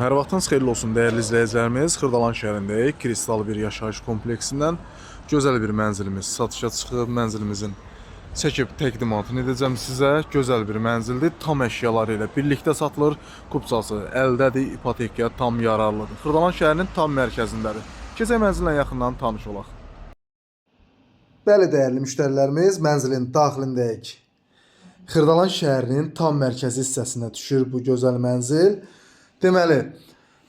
Hər vaxtınız xeyirli olsun dəyərli izləyicilərimiz. Xırdalan şəhərindəyik. Kristal bir yaşayış kompleksindən gözəl bir mənzilimiz satışa çıxıb. Mənzilimizin çəkib təqdimatını edəcəm sizə. Gözəl bir mənzildir. Tam əşyaları ilə birlikdə satılır. Kupçası əldədir, ipotekaya tam yararlıdır. Xırdalan şəhərinin tam mərkəzindədir. Keçək mənzillə yaxından tanış olaq. Bəli dəyərli müştərilərimiz, mənzilin daxilindəyik. Xırdalan şəhərinin tam mərkəzi hissəsinə düşür bu gözəl mənzil. Deməli,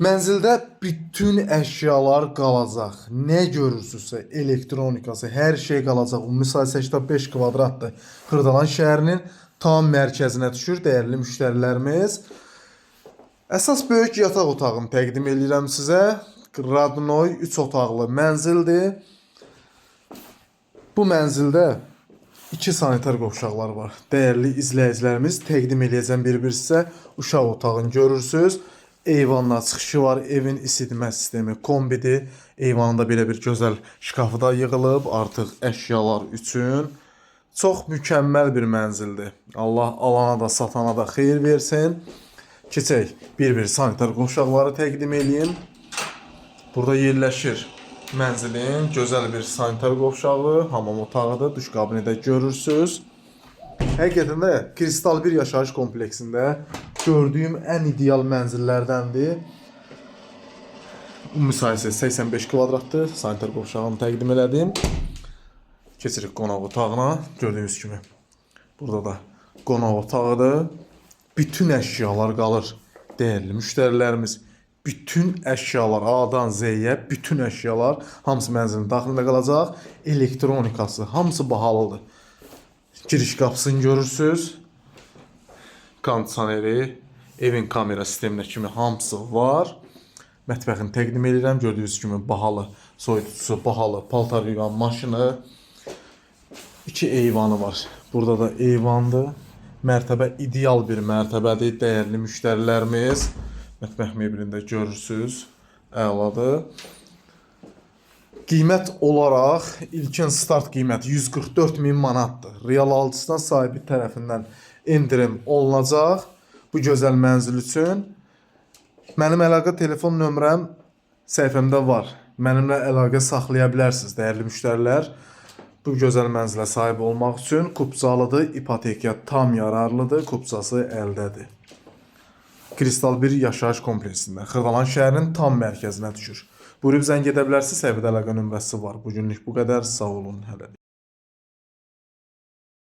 mənzildə bütün əşyalar qalacaq. Nə görürsünüzsə, elektronikası, hər şey qalacaq. Ümumi sayı 85 kvadratdır. Xırdalan şəhərinin tam mərkəzinə düşür dəyərli müştərilərimiz. Əsas böyük yataq otağını təqdim edirəm sizə. Radnoy 3 otaqlı mənzildir. Bu mənzildə 2 sanitar qovşaqlar var. Dəyərli izləyicilərimiz, təqdim edəcəm bir-bir sizə. Uşaq otağını görürsünüz. Eyvanla çıxışı var. Evin isitmə sistemi kombidir. Eyvanında belə bir gözəl şkafı da yığılıb. Artıq əşyalar üçün. Çox mükəmməl bir mənzildir. Allah alana da satana da xeyir versin. Keçək bir-bir sanitar qovşaqları təqdim edeyim. Burada yerləşir mənzilin gözəl bir sanitar qovşağı, hamam otağıdır, duş qabini də görürsünüz. Həqiqətən də kristal bir yaşayış kompleksində gördüyüm ən ideal mənzillərdəndir. Ümumi sayısı 85 kvadratdır. Sanitar qovşağını təqdim elədim. Keçirik qonaq otağına. Gördüyünüz kimi burada da qonaq otağıdır. Bütün əşyalar qalır dəyərli müştərilərimiz. Bütün əşyalar A'dan Z'yə, bütün əşyalar hamısı mənzilin daxilində qalacaq. Elektronikası hamısı bahalıdır. Giriş qapısını görürsünüz. Kondisioneri, evin kamera sisteminə kimi hamısı var. Mətbəxini təqdim edirəm. Gördüyünüz kimi bahalı soyuducusu, bahalı paltar yuyan maşını. 2 eyvanı var. Burada da eyvandır. Mərtəbə ideal bir mərtəbədir dəyərli müştərilərimiz. Mətbəx meblində görürsünüz. Əladır. Qiymət olaraq ilkin start qiyməti 144.000 manatdır. Real alıcısından sahibi tərəfindən endirim olunacaq bu gözəl mənzil üçün. Mənim əlaqə telefon nömrəm səhifəmdə var. Mənimlə əlaqə saxlaya bilərsiniz dəyərli müştərilər. Bu gözəl mənzilə sahib olmaq üçün kupçalıdır, ipotekaya tam yararlıdır, kupçası əldədir. Kristal bir yaşayış kompleksində Xırdalan şəhərinin tam mərkəzinə düşür. Buyurub zəng edə bilərsiniz, səhifədə əlaqə nömrəsi var. Bugünlük bu qədər, sağ olun, hələlik.